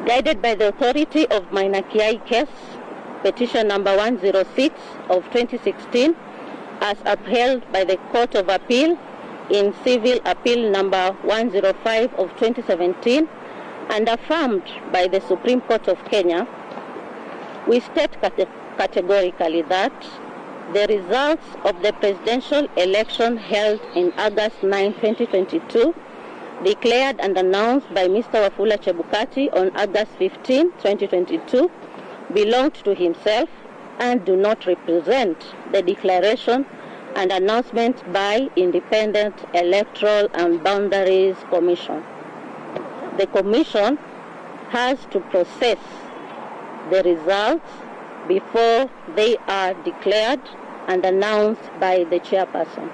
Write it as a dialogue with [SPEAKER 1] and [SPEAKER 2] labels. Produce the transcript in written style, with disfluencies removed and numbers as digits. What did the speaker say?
[SPEAKER 1] Guided by the authority of Maina Kiai case, petition number 106 of 2016, as upheld by the Court of Appeal in Civil Appeal number 105 of 2017 and affirmed by the Supreme Court of Kenya, we state categorically that the results of the presidential election held in August 9, 2022, declared and announced by Mr. Wafula Chebukati on August 15, 2022, belonged to himself and do not represent the declaration and announcement by Independent Electoral and Boundaries Commission. The Commission has to process the results before they are declared and announced by the chairperson.